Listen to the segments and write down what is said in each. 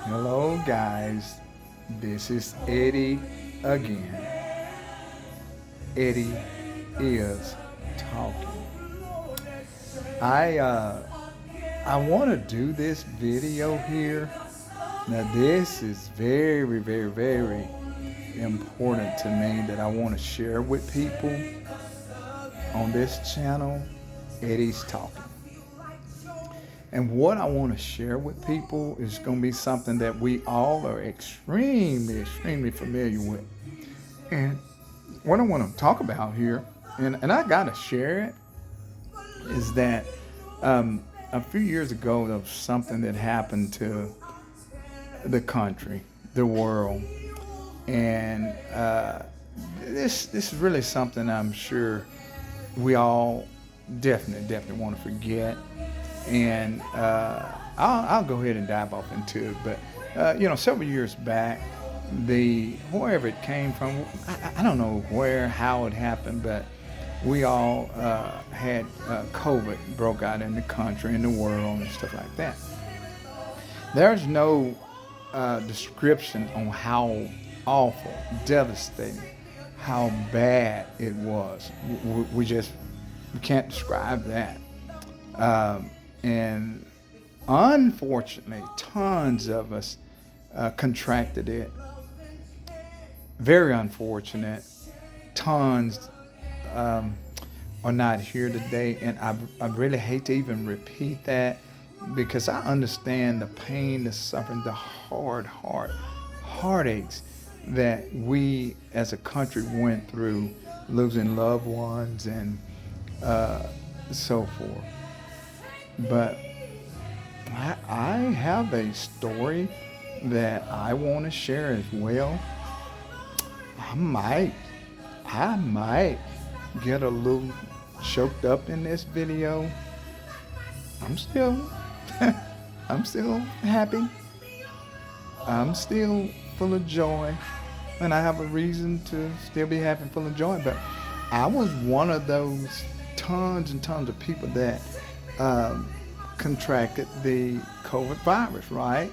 Hello, guys. This is Eddie again. Eddie is talking. I uh, I want to do this video here. Now, this is very, very, very important to me that I want to share with people on this channel. Eddie's talking. And what I want to share with people is going to be something that we all are extremely, extremely familiar with. And what I want to talk about here, and I got to share it, is that a few years ago, there was something that happened to country, the world. And this is really something I'm sure we all definitely want to forget. And I'll go ahead and dive off into it. But several years back, wherever it came from, I don't know where, how it happened, but we all had COVID broke out in the country, in the world, and stuff like that. There's no description on how awful, devastating, how bad it was. We can't describe that. And unfortunately, tons of us contracted it. Very unfortunate. Tons are not here today, and I really hate to even repeat that because I understand the pain, the suffering, the heartaches that we as a country went through, losing loved ones and so forth. But I have a story that I want to share as well. I might get a little choked up in this video. I'm still I'm still happy. I'm still full of joy. And I have a reason to still be happy and full of joy. But I was one of those tons and tons of people that contracted the COVID virus, right?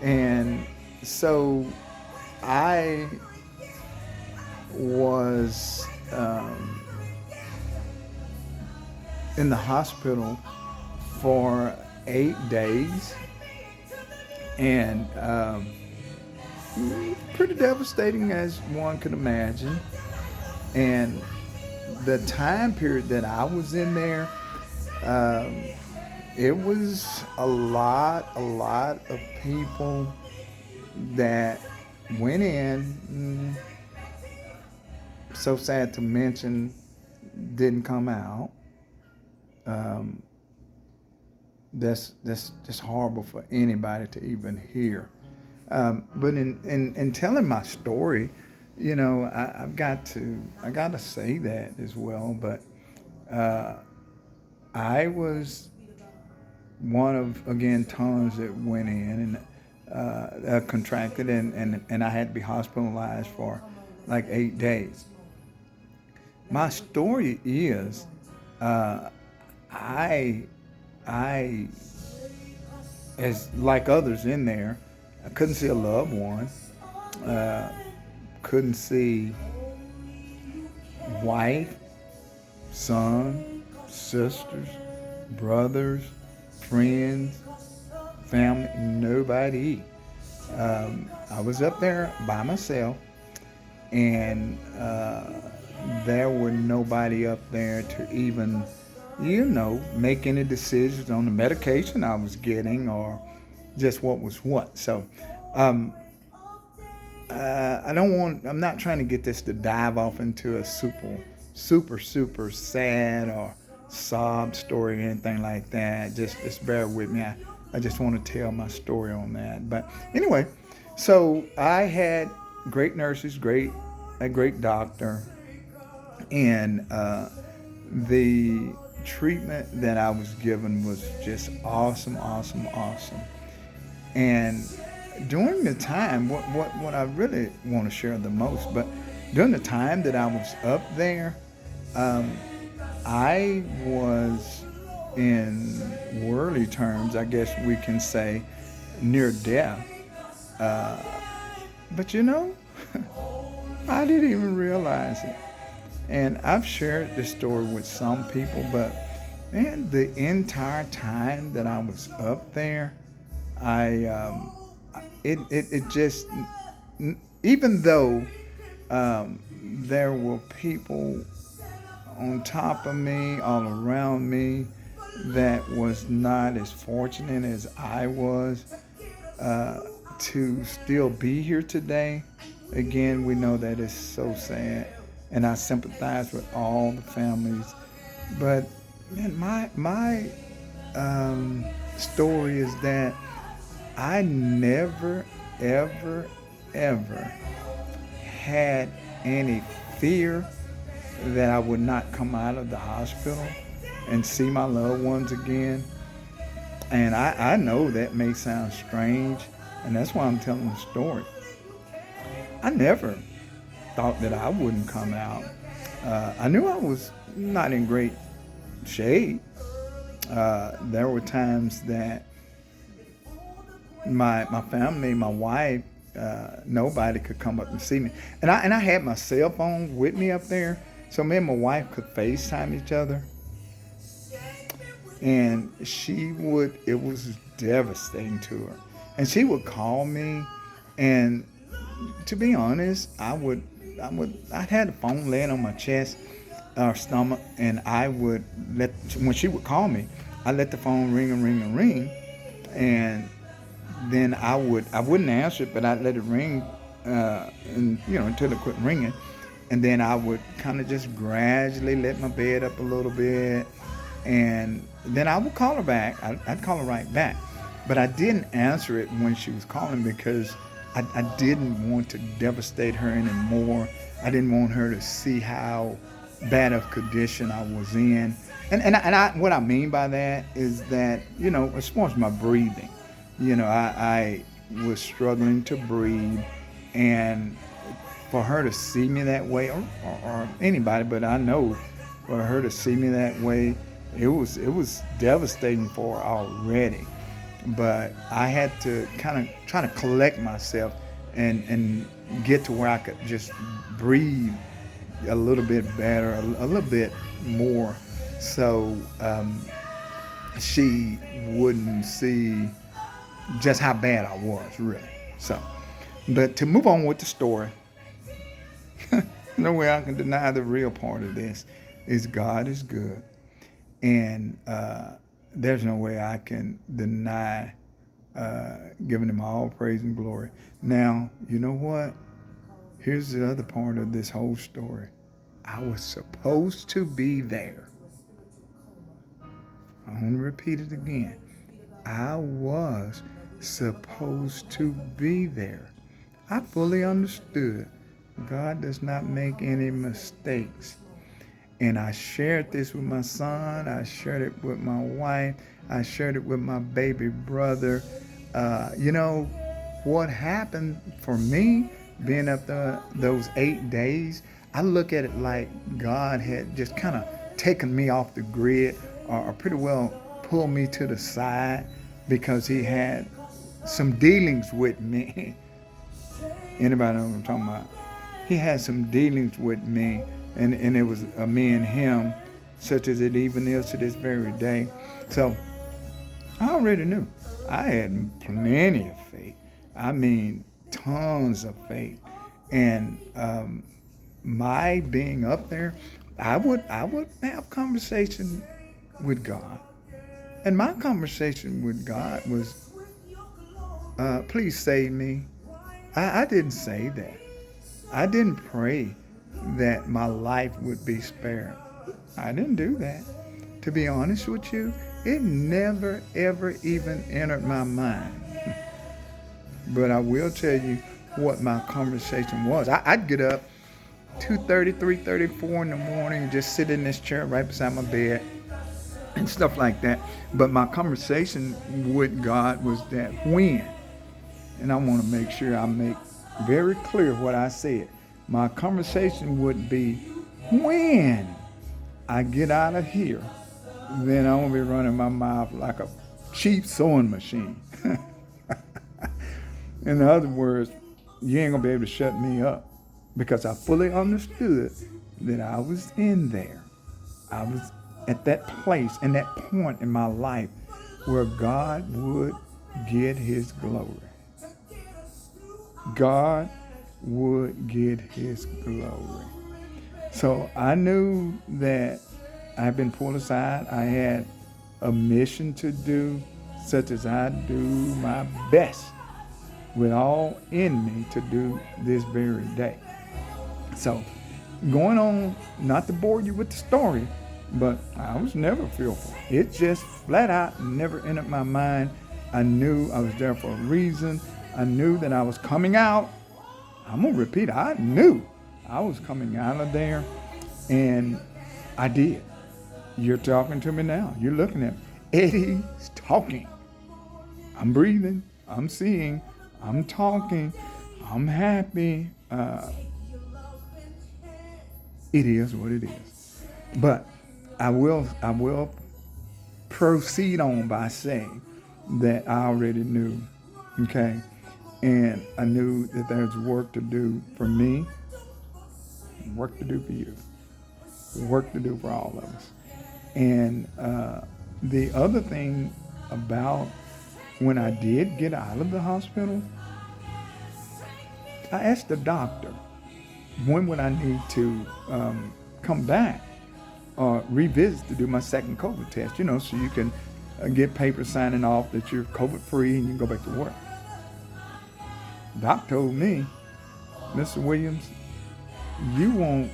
And so I was in the hospital for 8 days, and pretty devastating as one could imagine. And the time period that I was in there, it was a lot of people that went in, so sad to mention, didn't come out. That's just horrible for anybody to even hear. But in telling my story, I got to say that as well. But I was one of, again, tons that went in and contracted, and I had to be hospitalized for like 8 days. My story is, I, as like others in there, I couldn't see a loved one, couldn't see wife, son, sisters, brothers, friends, family, nobody. I was up there by myself, and there were nobody up there to even, make any decisions on the medication I was getting or just what was what. So I'm not trying to get this to dive off into a super sad or sob story or anything like that. Just bear with me. I just want to tell my story on that. But anyway, so I had great nurses, a great doctor, and the treatment that I was given was just awesome. And during the time, what I really want to share the most, but during the time that I was up there, I was, in worldly terms, I guess we can say, near death. But you know, I didn't even realize it. And I've shared this story with some people, but man, the entire time that I was up there, I it just, even though there were people on top of me, all around me, that was not as fortunate as I was to still be here today. Again, we know that it's so sad, and I sympathize with all the families. But man, my story is that I never, ever, ever had any fear that I would not come out of the hospital and see my loved ones again. And I know that may sound strange, and that's why I'm telling the story. I never thought that I wouldn't come out. I knew I was not in great shape. There were times that my family, my wife, nobody could come up and see me. And I had my cell phone with me up there, so me and my wife could FaceTime each other. And it was devastating to her. And she would call me, and to be honest, I'd had the phone laying on my chest or stomach, and when she would call me, I let the phone ring and ring and ring, and then I wouldn't answer it, but I'd let it ring, and until it quit ringing, and then I would kind of just gradually let my bed up a little bit, and then I would call her back. I'd call her right back, but I didn't answer it when she was calling because I didn't want to devastate her anymore. I didn't want her to see how bad of condition I was in, and what I mean by that is that as far as my breathing, I was struggling to breathe, and for her to see me that way, or anybody, but I know for her to see me that way, it was devastating for her already. But I had to kind of try to collect myself and get to where I could just breathe a little bit better, a little bit more, so she wouldn't see just how bad I was, really. So, but to move on with the story, no way I can deny the real part of this is God is good, and there's no way I can deny giving him all praise and glory. Now, you know what? Here's the other part of this whole story. I was supposed to be there. I want to repeat it again. I was supposed to be there. I fully understood God does not make any mistakes. And I shared this with my son. I shared it with my wife. I shared it with my baby brother. What happened for me being up there those 8 days, I look at it like God had just kind of taken me off the grid, or pretty well pulled me to the side, because he had some dealings with me. Anybody know what I'm talking about? He had some dealings with me, and it was a me and him, such as it even is to this very day. So I already knew. I had plenty of faith. I mean, tons of faith. And my being up there, I would have conversation with God. And my conversation with God was, please save me. I didn't say that. I didn't pray that my life would be spared. I didn't do that. To be honest with you, it never, ever even entered my mind. But I will tell you what my conversation was. I'd get up 2:30, 3:30, 4 in the morning, just sit in this chair right beside my bed and stuff like that. But my conversation with God was that when, and I want to make sure I make very clear what I said. My conversation would be, when I get out of here, then I won't be running my mouth like a cheap sewing machine. In other words, you ain't gonna be able to shut me up, because I fully understood that I was in there. I was at that place and that point in my life where God would get his glory. God would get his glory. So I knew that I've been pulled aside. I had a mission to do, such as I do my best with all in me to do this very day. So going on, not to bore you with the story, but I was never fearful. It just flat out never entered my mind. I knew I was there for a reason. I knew that I was coming out. I'm going to repeat, I knew I was coming out of there, and I did. You're talking to me now. You're looking at me. Eddie's talking. I'm breathing. I'm seeing. I'm talking. I'm happy. It is what it is. But I will proceed on by saying that I already knew, okay? And I knew that there's work to do for me, work to do for you, work to do for all of us. And the other thing about when I did get out of the hospital, I asked the doctor, when would I need to come back or revisit to do my second COVID test, so you can get papers signing off that you're COVID free and you can go back to work. Doc told me, Mr. Williams, you won't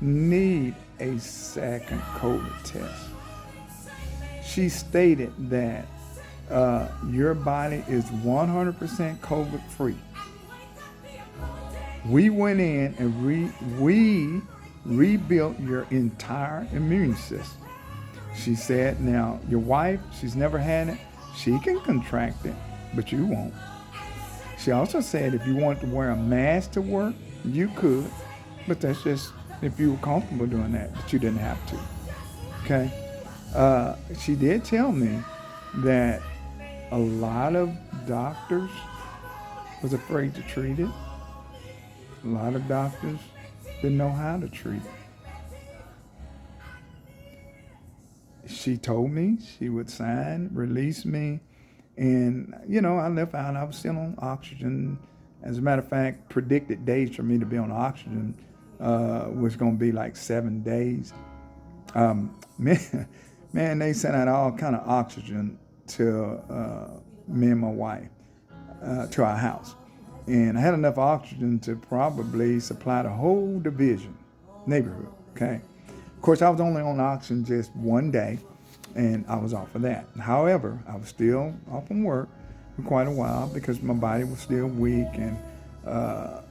need a second COVID test. She stated that your body is 100% COVID free. We went in and we rebuilt your entire immune system. She said, now, your wife, she's never had it. She can contract it, but you won't. She also said if you wanted to wear a mask to work, you could, but that's just if you were comfortable doing that, but you didn't have to. Okay? She did tell me that a lot of doctors was afraid to treat it. A lot of doctors didn't know how to treat it. She told me she would sign, release me, and, I left out. I was still on oxygen. As a matter of fact, predicted days for me to be on oxygen was going to be like 7 days. Man, they sent out all kind of oxygen to me and my wife, to our house. And I had enough oxygen to probably supply the whole neighborhood, okay? Of course, I was only on oxygen just 1 day, and I was off of that. However, I was still off from work for quite a while because my body was still weak, and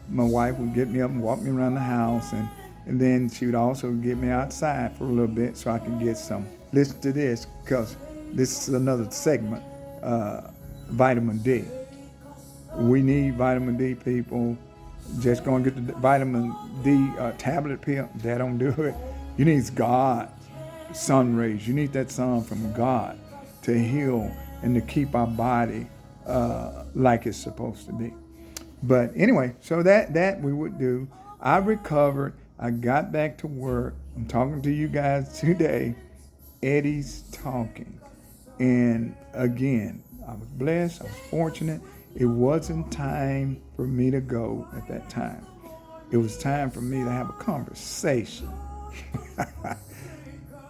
my wife would get me up and walk me around the house, and then she would also get me outside for a little bit so I could get some. Listen to this, because this is another segment, vitamin D. We need vitamin D, people. Just go and get the vitamin D tablet pill. That don't do it. You need God's sun rays. You need that sun from God to heal and to keep our body like it's supposed to be. But anyway, so that we would do. I recovered. I got back to work. I'm talking to you guys today. Eddie's talking. And again, I was blessed. I was fortunate. It wasn't time for me to go at that time. It was time for me to have a conversation.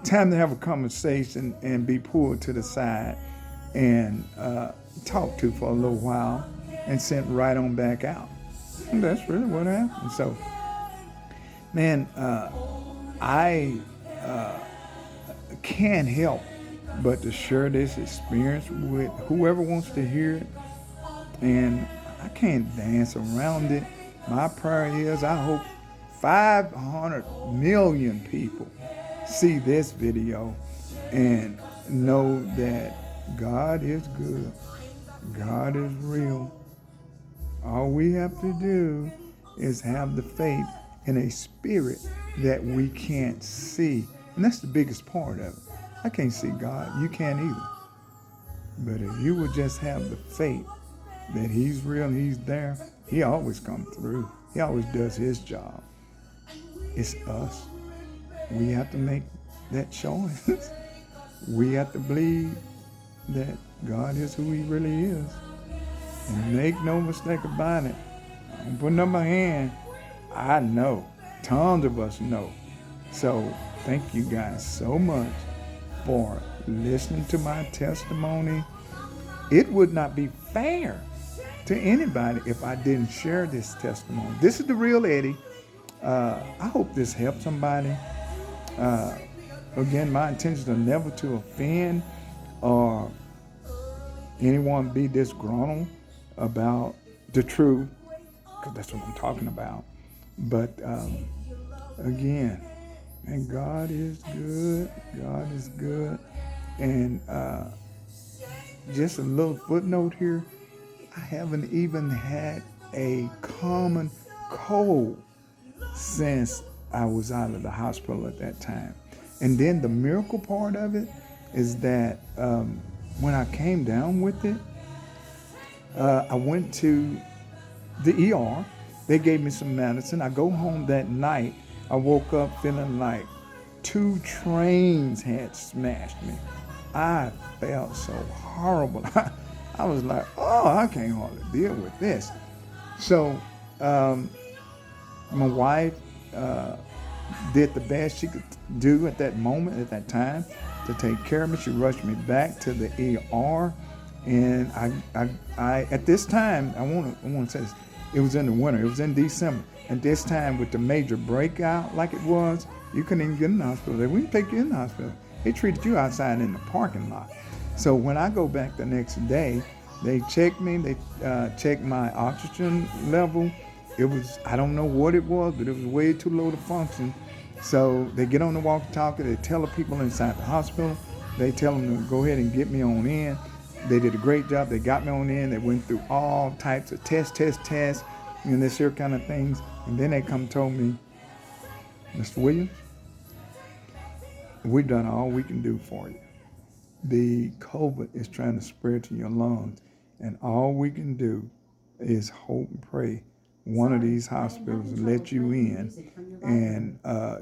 Time to have a conversation and be pulled to the side and talked to for a little while and sent right on back out. And that's really what happened. So, man, I can't help but to share this experience with whoever wants to hear it. And I can't dance around it. My prayer is I hope 500 million people see this video and know that God is good. God is real. All we have to do is have the faith in a spirit that we can't see. And that's the biggest part of it. I can't see God. You can't either. But if you would just have the faith that he's real and he's there, he always comes through. He always does his job. It's us. We have to make that choice. We have to believe that God is who he really is. And make no mistake about it. I'm putting up my hand. I know. Tons of us know. So thank you guys so much for listening to my testimony. It would not be fair to anybody if I didn't share this testimony. This is the real Eddie. I hope this helps somebody. Again, my intentions are never to offend or anyone be disgruntled about the truth, because that's what I'm talking about. But again, and God is good. God is good. And just a little footnote here, I haven't even had a common cold since I was out of the hospital at that time. And then the miracle part of it is that when I came down with it, I went to the ER. They gave me some medicine. I go home that night. I woke up feeling like 2 trains had smashed me. I felt so horrible. I was like, oh, I can't hardly deal with this. So my wife did the best she could do at that moment, at that time, to take care of me. She rushed me back to the ER. And I at this time, I want to say this, it was in the winter. It was in December. And this time, with the major breakout like it was, you couldn't even get in the hospital. They wouldn't take you in the hospital. They treated you outside in the parking lot. So when I go back the next day, they checked me. They checked my oxygen level. It was, I don't know what it was, but it was way too low to function. So they get on the walkie-talkie. They tell the people inside the hospital. They tell them to go ahead and get me on in. They did a great job. They got me on in. They went through all types of tests, and this here kind of things. And then they come and told me, Mr. Williams, we've done all we can do for you. The COVID is trying to spread to your lungs, and all we can do is hope and pray one of these hospitals will let you in and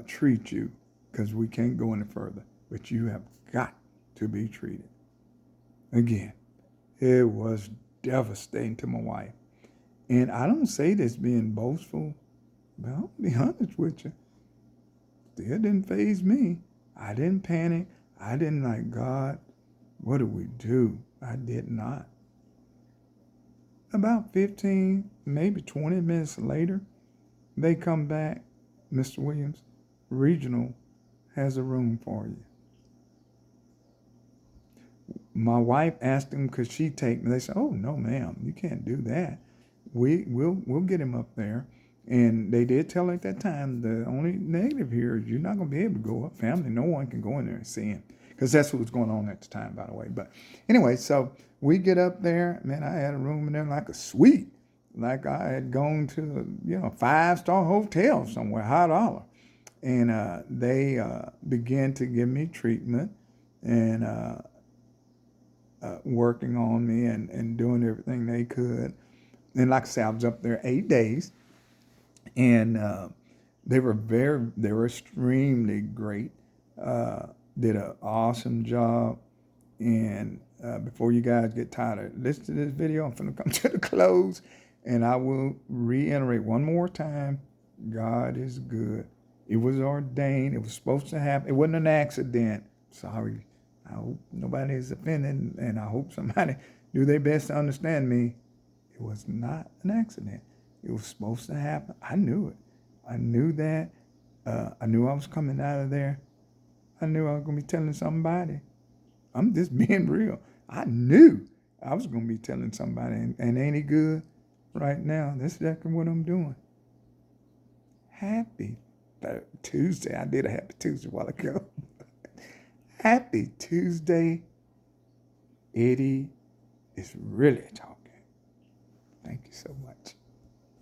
treat you, because we can't go any further. But you have got to be treated. Again, it was devastating to my wife. And I don't say this being boastful, but I'll be honest with you. Still didn't faze me. I didn't panic. I didn't like, God, what do we do? I did not. About 15, maybe 20 minutes later, they come back, Mr. Williams, Regional has a room for you. My wife asked them, could she take me? They said, oh, no, ma'am, you can't do that. We'll get him up there. And they did tell her at that time, the only negative here is you're not going to be able to go up. Family, no one can go in there and see him. Because that's what was going on at the time, by the way. But anyway, so we get up there. Man, I had a room in there like a suite. Like I had gone to, a 5-star hotel somewhere, high dollar. And they began to give me treatment and working on me and doing everything they could. And like I said, I was up there 8 days. And they were extremely great. Did an awesome job. And before you guys get tired of listening to this video, I'm going to come to the close. And I will reiterate one more time, God is good. It was ordained. It was supposed to happen. It wasn't an accident. Sorry. I hope nobody is offended. And I hope somebody do their best to understand me. It was not an accident. It was supposed to happen. I knew it. I knew that. I knew I was coming out of there. I knew I was going to be telling somebody. I'm just being real. I knew I was going to be telling somebody. And ain't it good right now? That's exactly what I'm doing. Happy Tuesday. I did a happy Tuesday a while ago. Happy Tuesday. Eddie is really talking. Thank you so much.